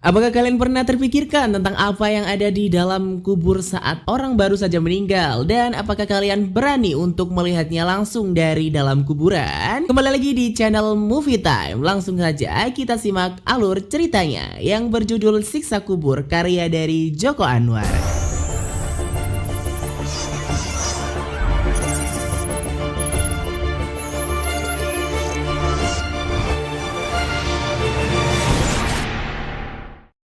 Apakah kalian pernah terpikirkan tentang apa yang ada di dalam kubur saat orang baru saja meninggal? Dan apakah kalian berani untuk melihatnya langsung dari dalam kuburan? Kembali lagi di channel Movie Time. Langsung saja kita simak alur ceritanya yang berjudul Siksa Kubur karya dari Joko Anwar.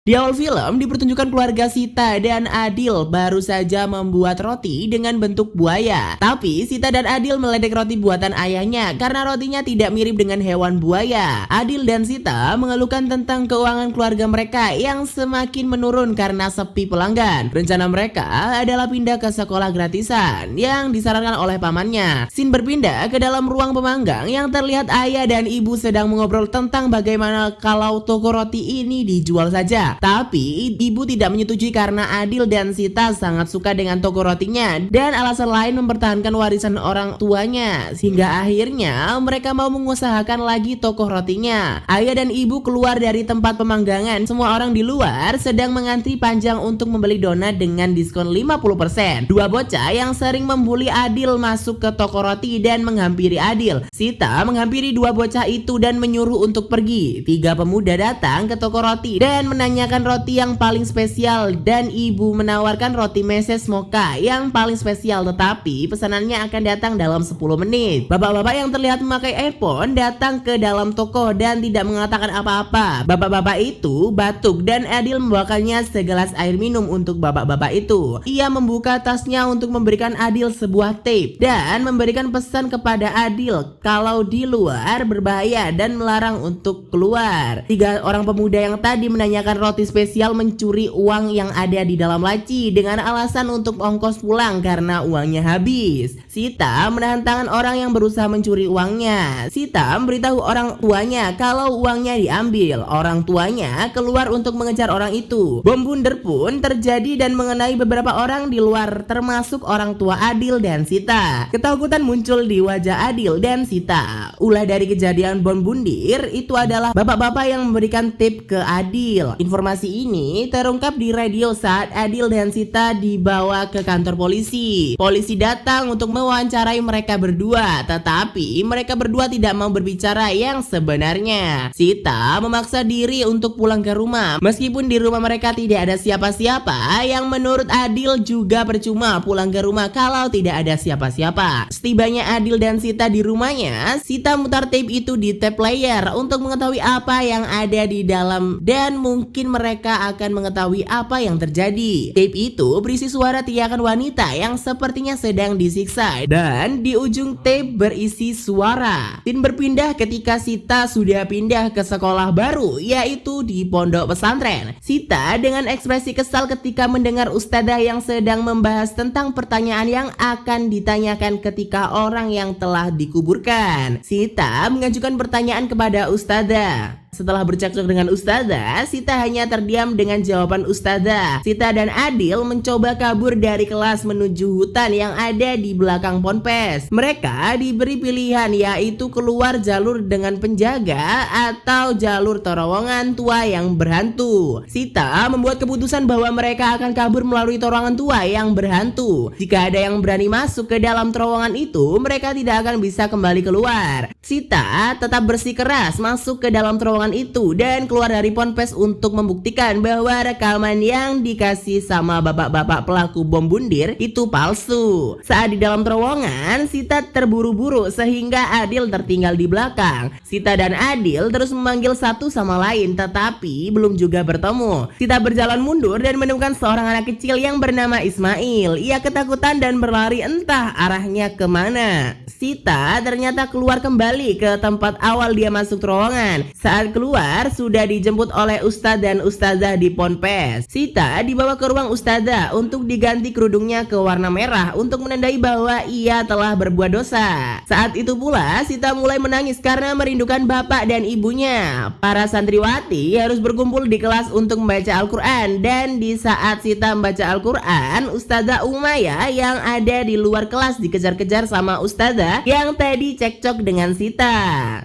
Di awal film dipertunjukkan keluarga Sita dan Adil baru saja membuat roti dengan bentuk buaya. Tapi Sita dan Adil meledek roti buatan ayahnya karena rotinya tidak mirip dengan hewan buaya. Adil dan Sita mengeluhkan tentang keuangan keluarga mereka yang semakin menurun karena sepi pelanggan. Rencana mereka adalah pindah ke sekolah gratisan yang disarankan oleh pamannya. Scene berpindah ke dalam ruang pemanggang yang terlihat ayah dan ibu sedang mengobrol tentang bagaimana kalau toko roti ini dijual saja. Tapi ibu tidak menyetujui karena Adil dan Sita sangat suka dengan toko rotinya dan alasan lain mempertahankan warisan orang tuanya, sehingga akhirnya mereka mau mengusahakan lagi toko rotinya. Ayah dan ibu keluar dari tempat pemanggangan. Semua orang di luar sedang mengantri panjang untuk membeli donat dengan diskon 50%. Dua bocah yang sering membuli Adil masuk ke toko roti dan menghampiri Adil. Sita menghampiri dua bocah itu dan menyuruh untuk pergi. Tiga pemuda datang ke toko roti dan menanyakan roti yang paling spesial, dan ibu menawarkan roti meses mocha yang paling spesial, tetapi pesanannya akan datang dalam 10 menit. Bapak-bapak yang terlihat memakai earphone datang ke dalam toko dan tidak mengatakan apa-apa. Bapak-bapak itu batuk dan Adil membawakannya segelas air minum untuk bapak-bapak itu. Ia membuka tasnya untuk memberikan Adil sebuah tape dan memberikan pesan kepada Adil kalau di luar berbahaya dan melarang untuk keluar. Tiga orang pemuda yang tadi menanyakan roti spesial mencuri uang yang ada di dalam laci dengan alasan untuk ongkos pulang karena uangnya habis. Sita menahan tangan orang yang berusaha mencuri uangnya. Sita memberitahu orang tuanya kalau uangnya diambil. Orang tuanya keluar untuk mengejar orang itu. Bom bunder pun terjadi dan mengenai beberapa orang di luar, termasuk orang tua Adil dan Sita. Ketakutan muncul di wajah Adil dan Sita. Ulah dari kejadian bom bundir itu adalah bapak-bapak yang memberikan tip ke Adil. Informasi ini terungkap di radio saat Adil dan Sita dibawa ke kantor polisi. Polisi datang untuk mewawancarai mereka berdua, tetapi mereka berdua tidak mau berbicara yang sebenarnya. Sita memaksa diri untuk pulang ke rumah, meskipun di rumah mereka tidak ada siapa-siapa, yang menurut Adil juga percuma pulang ke rumah kalau tidak ada siapa-siapa. Setibanya Adil dan Sita di rumahnya, Sita mutar tape itu di tape player untuk mengetahui apa yang ada di dalam dan mungkin mereka akan mengetahui apa yang terjadi. Tape itu berisi suara teriakan wanita yang sepertinya sedang disiksa, dan di ujung tape berisi suara. Scene berpindah ketika Sita sudah pindah ke sekolah baru, yaitu di pondok pesantren. Sita dengan ekspresi kesal ketika mendengar ustadzah yang sedang membahas tentang pertanyaan yang akan ditanyakan ketika orang yang telah dikuburkan. Sita mengajukan pertanyaan kepada ustadzah. Setelah bercakap dengan ustadzah, Sita hanya terdiam dengan jawaban ustadzah. Sita dan Adil mencoba kabur dari kelas menuju hutan yang ada di belakang ponpes. Mereka diberi pilihan, yaitu keluar jalur dengan penjaga atau jalur terowongan tua yang berhantu. Sita membuat keputusan bahwa mereka akan kabur melalui terowongan tua yang berhantu. Jika ada yang berani masuk ke dalam terowongan itu, mereka tidak akan bisa kembali keluar. Sita tetap bersikeras masuk ke dalam terowongan itu dan keluar dari ponpes untuk membuktikan bahwa rekaman yang dikasih sama bapak-bapak pelaku bom bundir itu palsu. Saat di dalam terowongan, Sita terburu-buru sehingga Adil tertinggal di belakang. Sita dan Adil terus memanggil satu sama lain, tetapi belum juga bertemu. Sita berjalan mundur dan menemukan seorang anak kecil yang bernama Ismail. Ia ketakutan dan berlari entah arahnya kemana. Sita ternyata keluar kembali ke tempat awal dia masuk terowongan. Saat keluar sudah dijemput oleh ustadz dan ustazah di ponpes. Sita dibawa ke ruang ustazah untuk diganti kerudungnya ke warna merah untuk menandai bahwa ia telah berbuat dosa. Saat itu pula Sita mulai menangis karena merindukan bapak dan ibunya. Para santriwati harus berkumpul di kelas untuk membaca Al-Quran, dan di saat Sita membaca Al-Quran, ustazah Umayyah yang ada di luar kelas dikejar-kejar sama ustazah yang tadi cekcok dengan Sita.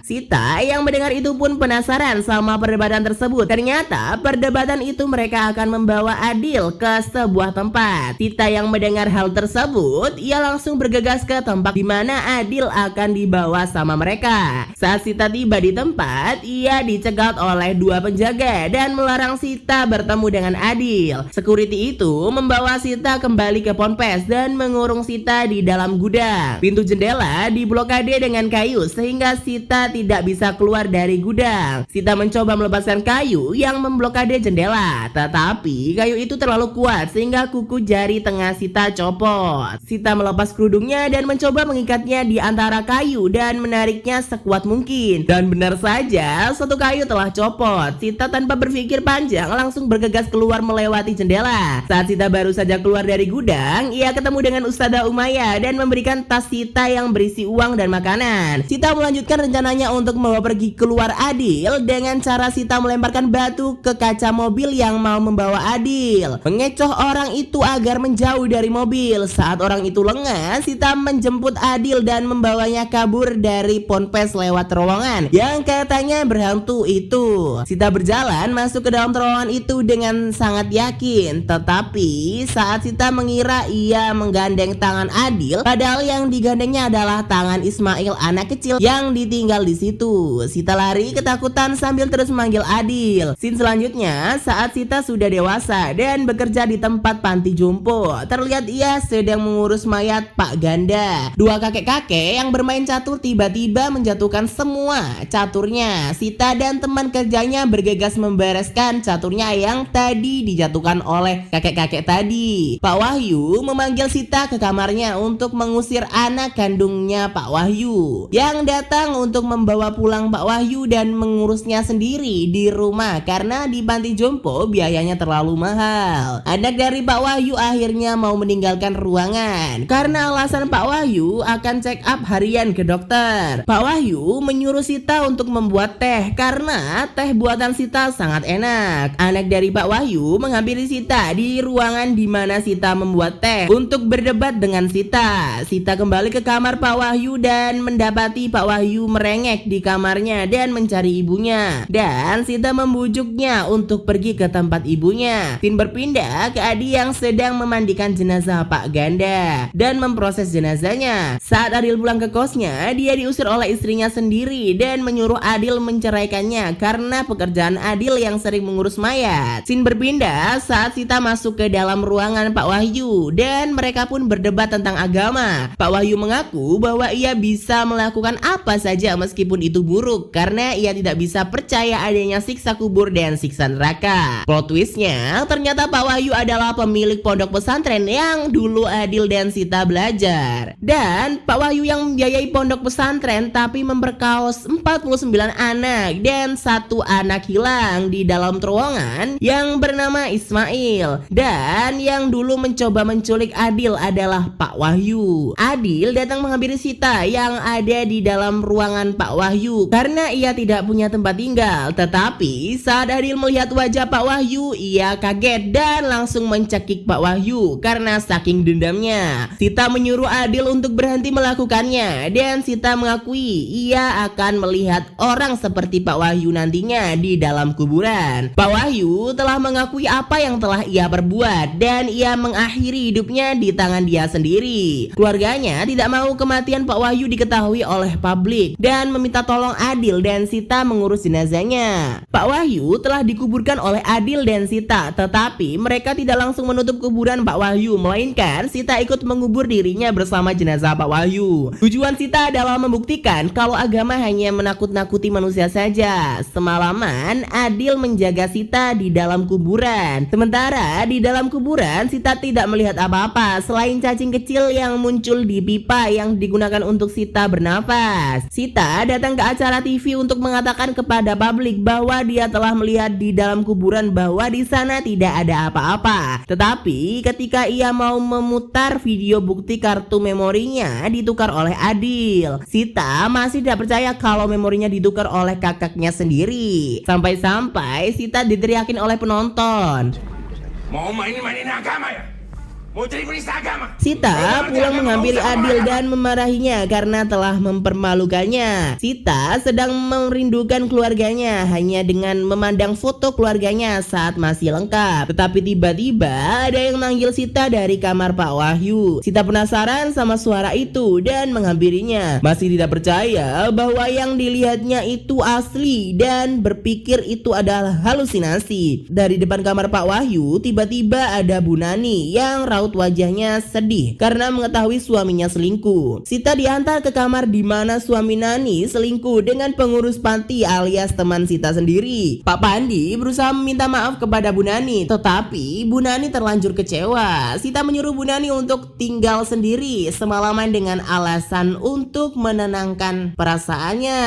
Sita yang mendengar itu pun penasaran penasaran sama perdebatan tersebut. Ternyata perdebatan itu mereka akan membawa Adil ke sebuah tempat. Sita yang mendengar hal tersebut, ia langsung bergegas ke tempat di mana Adil akan dibawa sama mereka. Saat Sita tiba di tempat, ia dicegat oleh dua penjaga dan melarang Sita bertemu dengan Adil. Security itu membawa Sita kembali ke ponpes dan mengurung Sita di dalam gudang. Pintu jendela diblokade dengan kayu sehingga Sita tidak bisa keluar dari gudang. Sita mencoba melepaskan kayu yang memblokade jendela, tetapi kayu itu terlalu kuat sehingga kuku jari tengah Sita copot. Sita melepas kerudungnya dan mencoba mengikatnya di antara kayu dan menariknya sekuat mungkin. Dan benar saja, satu kayu telah copot. Sita tanpa berpikir panjang langsung bergegas keluar melewati jendela. Saat Sita baru saja keluar dari gudang, ia ketemu dengan Ustazah Umayyah dan memberikan tas Sita yang berisi uang dan makanan. Sita melanjutkan rencananya untuk membawa pergi keluar Adil dengan cara Sita melemparkan batu ke kaca mobil yang mau membawa Adil, mengecoh orang itu agar menjauh dari mobil. Saat orang itu lengah, Sita menjemput Adil dan membawanya kabur dari ponpes lewat terowongan yang katanya berhantu itu. Sita berjalan masuk ke dalam terowongan itu dengan sangat yakin, tetapi saat Sita mengira ia menggandeng tangan Adil, padahal yang digandengnya adalah tangan Ismail, anak kecil yang ditinggal di situ. Sita lari ketakutan sambil terus memanggil Adil. Scene selanjutnya saat Sita sudah dewasa dan bekerja di tempat panti jompo. Terlihat ia sedang mengurus mayat Pak Ganda. Dua kakek-kakek yang bermain catur tiba-tiba menjatuhkan semua caturnya. Sita dan teman kerjanya bergegas membereskan caturnya yang tadi dijatuhkan oleh kakek-kakek tadi. Pak Wahyu memanggil Sita ke kamarnya untuk mengusir anak kandungnya Pak Wahyu yang datang untuk membawa pulang Pak Wahyu dan mengurusnya sendiri di rumah karena di panti jompo biayanya terlalu mahal. Anak dari Pak Wahyu akhirnya mau meninggalkan ruangan karena alasan Pak Wahyu akan check up harian ke dokter. Pak Wahyu menyuruh Sita untuk membuat teh karena teh buatan Sita sangat enak. Anak dari Pak Wahyu menghampiri Sita di ruangan di mana Sita membuat teh untuk berdebat dengan Sita. Sita kembali ke kamar Pak Wahyu dan mendapati Pak Wahyu merengek di kamarnya dan mencari ibunya. Dan Sita membujuknya untuk pergi ke tempat ibunya. Tin berpindah ke Adi yang sedang memandikan jenazah Pak Ganda dan memproses jenazahnya. Saat Adil pulang ke kosnya, dia diusir oleh istrinya sendiri dan menyuruh Adil menceraikannya karena pekerjaan Adil yang sering mengurus mayat. Scene berpindah saat Sita masuk ke dalam ruangan Pak Wahyu dan mereka pun berdebat tentang agama. Pak Wahyu mengaku bahwa ia bisa melakukan apa saja meskipun itu buruk karena ia tidak bisa percaya adanya siksa kubur dan siksa neraka. Plot twistnya, ternyata Pak Wahyu adalah pemilik pondok pesantren yang dulu Adil dan Sita belajar. Dan Pak Wahyu yang membiayai pondok pesantren tapi memperkaos 49 anak dan satu anak hilang di dalam terowongan yang bernama Ismail. Dan yang dulu mencoba menculik Adil adalah Pak Wahyu. Adil datang menghampiri Sita yang ada di dalam ruangan Pak Wahyu karena ia tidak punya tempat tinggal. Tetapi saat Adil melihat wajah Pak Wahyu, ia kaget dan langsung mencekik Pak Wahyu karena saking dendamnya. Sita menyuruh Adil untuk berhenti melakukannya dan Sita mengakui ia akan melihat orang seperti Pak Wahyu nantinya di dalam kuburan. Pak Wahyu telah mengakui apa yang telah ia perbuat dan ia mengakhiri hidupnya di tangan dia sendiri. Keluarganya tidak mau kematian Pak Wahyu diketahui oleh publik dan meminta tolong Adil dan Sita mengurus jenazahnya. Pak Wahyu telah dikuburkan oleh Adil dan Sita, tetapi mereka tidak langsung menutup kuburan Pak Wahyu, melainkan Sita ikut mengubur dirinya bersama jenazah Pak Wahyu. Tujuan Sita adalah membuktikan kalau agama hanya menakut-nakuti manusia saja. Semalaman Adil menjaga Sita di dalam kuburan. Sementara di dalam kuburan Sita tidak melihat apa-apa selain cacing kecil yang muncul di pipa yang digunakan untuk Sita bernafas. Sita datang ke acara TV untuk mengatakan kepada publik bahwa dia telah melihat di dalam kuburan bahwa di sana tidak ada apa-apa. Tetapi ketika ia mau memutar video bukti kartu memorinya ditukar oleh Adil, Sita masih tidak percaya kalau memorinya ditukar oleh kakaknya sendiri. Sampai-sampai Sita diteriakin oleh penonton. Mau mainin agama ya? Mau jadi penista agama? Sita pulang menghampiri Adil dan memarahinya karena telah mempermalukannya. Sita sedang merindukan keluarganya hanya dengan memandang foto keluarganya saat masih lengkap. Tetapi tiba-tiba ada yang manggil Sita dari kamar Pak Wahyu. Sita penasaran sama suara itu dan menghampirinya. Masih tidak percaya bahwa yang dilihatnya itu asli dan berpikir itu adalah halusinasi. Dari depan kamar Pak Wahyu tiba-tiba ada Bu Nani yang raut wajahnya sedih karena mengetahui suaminya selingkuh. Sita diantar ke kamar di mana suami Nani selingkuh dengan pengurus panti alias teman Sita sendiri. Pak Pandi berusaha meminta maaf kepada Bu Nani, tetapi Bu Nani terlanjur kecewa. Sita menyuruh Bu Nani untuk tinggal sendiri semalaman dengan alasan untuk menenangkan perasaannya.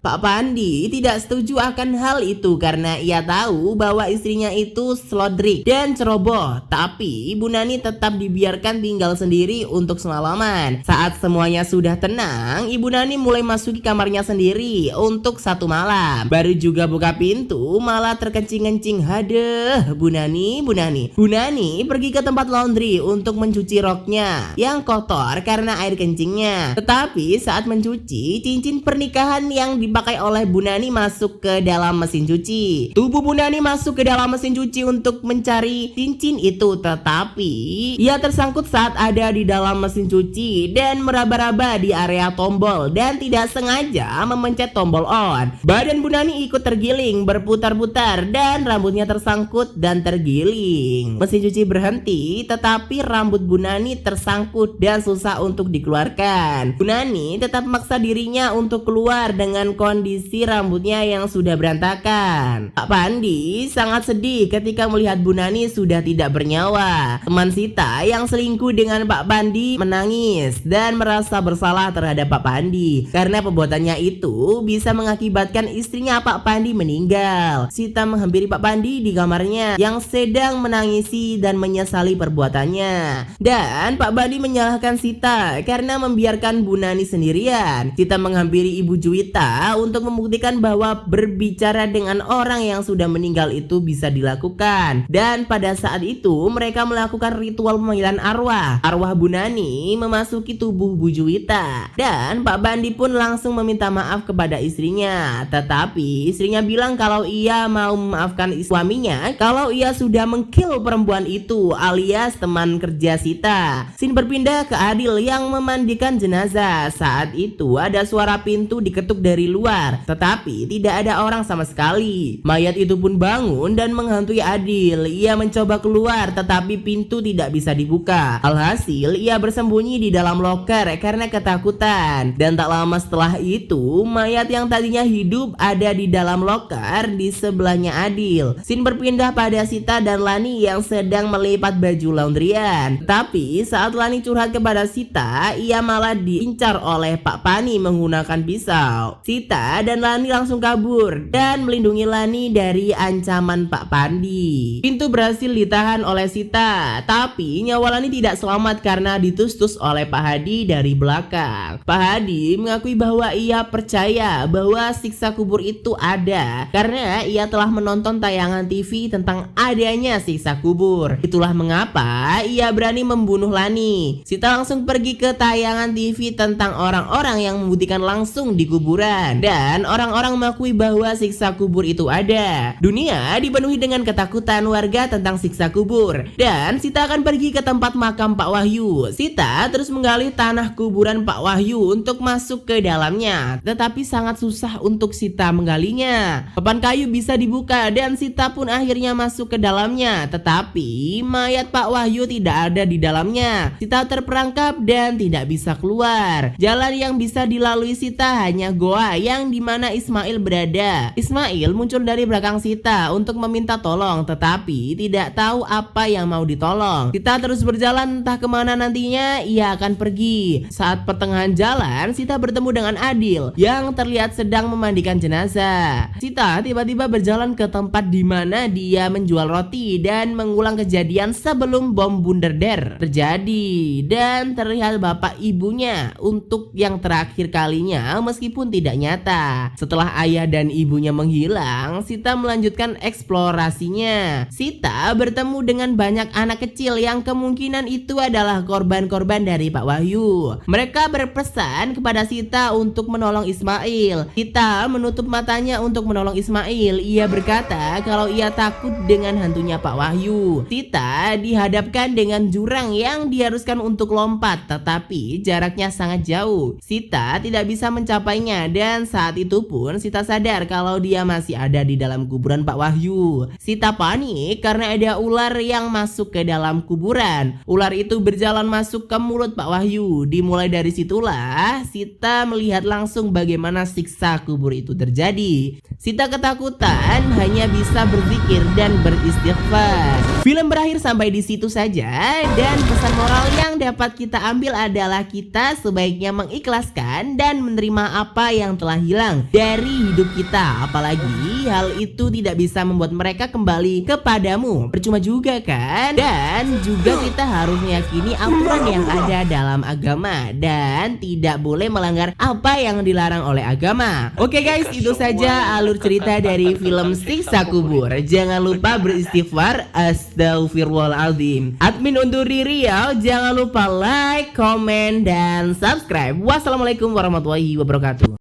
Pak Pandi tidak setuju akan hal itu karena ia tahu bahwa istrinya itu slodrik dan ceroboh. Tapi Bu Nani tetap dibiarkan tinggal sendiri untuk semalaman. Saat semuanya sudah tenang, Ibu Nani mulai masuki kamarnya sendiri untuk satu malam. Baru juga buka pintu malah terkencing-kencing. Hadeh, Bu Nani. Bu Nani pergi ke tempat laundry untuk mencuci roknya yang kotor karena air kencingnya. Tetapi saat mencuci, cincin pernikahan yang dipakai oleh Bu Nani masuk ke dalam mesin cuci. Tubuh Bu Nani masuk ke dalam mesin cuci untuk mencari cincin itu, tetapi ia tersangkut saat ada di dalam mesin cuci dan meraba-raba di area tombol dan tidak sengaja memencet tombol on. Badan Bu Nani ikut tergiling, berputar-putar dan rambutnya tersangkut dan tergiling. Mesin cuci berhenti, tetapi rambut Bu Nani tersangkut dan susah untuk dikeluarkan. Bu Nani tetap memaksa dirinya untuk keluar dengan kondisi rambutnya yang sudah berantakan. Pak Pandi sangat sedih ketika melihat Bu Nani sudah tidak bernyawa. Teman Sita yang selingkuh dengan Pak Pandi menangis dan merasa bersalah terhadap Pak Pandi karena perbuatannya itu bisa mengakibatkan istrinya Pak Pandi meninggal. Sita menghampiri Pak Pandi di kamarnya yang sedang menangisi dan menyesali perbuatannya. Dan Pak Pandi menyalahkan Sita karena membiarkan Bu Nani sendirian. Sita menghampiri Ibu Juwita untuk membuktikan bahwa berbicara dengan orang yang sudah meninggal itu bisa dilakukan. Dan pada saat itu mereka melakukan ritual pemanggilan arwah. Arwah Bu Nani memasuki tubuh Bu Juwita dan Pak Bandi pun langsung meminta maaf kepada istrinya. Tetapi istrinya bilang kalau ia mau memaafkan suaminya kalau ia sudah mengkill perempuan itu alias teman kerja Sita. Scene berpindah ke Adil yang memandikan jenazah. Saat itu ada suara pintu diketuk dari luar, tetapi tidak ada orang sama sekali. Mayat itu pun bangun dan menghantui Adil. Ia mencoba keluar tetapi pintu tidak bisa dibuka. Alhasil ia bersembunyi di dalam loker karena ketakutan. Dan tak lama setelah itu mayat yang tadinya hidup ada di dalam loker di sebelahnya Adil. Scene berpindah pada Sita dan Lani yang sedang melipat baju laundryan. Tapi saat Lani curhat kepada Sita, ia malah diincar oleh Pak Pani menggunakan pisau. Sita dan Lani langsung kabur dan melindungi Lani dari ancaman Pak Pandi. Pintu berhasil ditahan oleh Sita, tapi nyawa Lani tidak selamat karena ditusuk oleh Pak Hadi dari belakang. Pak Hadi mengakui bahwa ia percaya bahwa siksa kubur itu ada karena ia telah menonton tayangan TV tentang adanya siksa kubur. Itulah mengapa ia berani membunuh Lani. Sita langsung pergi ke tayangan TV tentang orang-orang yang membuktikan langsung di kuburan dan orang-orang mengakui bahwa siksa kubur itu ada. Dunia dipenuhi dengan ketakutan warga tentang siksa kubur dan Sita akan pergi ke tempat makam Pak Wahyu. Sita terus menggali tanah kuburan Pak Wahyu untuk masuk ke dalamnya, tetapi sangat susah untuk Sita menggalinya. Papan kayu bisa dibuka dan Sita pun akhirnya masuk ke dalamnya, tetapi mayat Pak Wahyu tidak ada di dalamnya. Sita terperangkap dan tidak bisa keluar. Jalan yang bisa dilalui Sita hanya goa yang dimana Ismail berada. Ismail muncul dari belakang Sita untuk meminta tolong, tetapi tidak tahu apa yang mau ditolong. Sita terus berjalan entah kemana nantinya ia akan pergi. Saat pertengahan jalan, Sita bertemu dengan Adil yang terlihat sedang memandikan jenazah. Sita tiba-tiba berjalan ke tempat di mana dia menjual roti dan mengulang kejadian sebelum bom Bunderder terjadi dan terlihat bapak ibunya untuk yang terakhir kalinya meskipun tidak nyata. Setelah ayah dan ibunya menghilang, Sita melanjutkan eksplorasinya. Sita bertemu dengan banyak anak kecil yang kemungkinan itu adalah korban-korban dari Pak Wahyu. Mereka berpesan kepada Sita untuk menolong Ismail. Sita menutup matanya untuk menolong Ismail. Ia berkata kalau ia takut dengan hantunya Pak Wahyu. Sita dihadapkan dengan jurang yang diharuskan untuk lompat, tetapi jaraknya sangat jauh. Sita tidak bisa mencapainya dan saat itu pun Sita sadar kalau dia masih ada di dalam kuburan Pak Wahyu. Sita panik karena ada ular yang masuk ke dalam kuburan. Ular itu berjalan masuk ke mulut Pak Wahyu. Dimulai dari situlah Sita melihat langsung bagaimana siksa kubur itu terjadi. Sita ketakutan, hanya bisa berzikir dan beristighfar. Film berakhir sampai di situ saja, dan pesan moral yang dapat kita ambil adalah kita sebaiknya mengikhlaskan dan menerima apa yang telah hilang dari hidup kita. Apalagi hal itu tidak bisa membuat mereka kembali kepadamu. Percuma juga kan? Dan juga kita harus meyakini aturan yang ada dalam agama dan tidak boleh melanggar apa yang dilarang oleh agama. Oke guys, itu saja alur cerita dari film Siksa Kubur. Jangan lupa beristighfar. Astagfirullahaladzim. Admin undur diri ya. Jangan lupa like, komen, dan subscribe. Wassalamualaikum warahmatullahi wabarakatuh.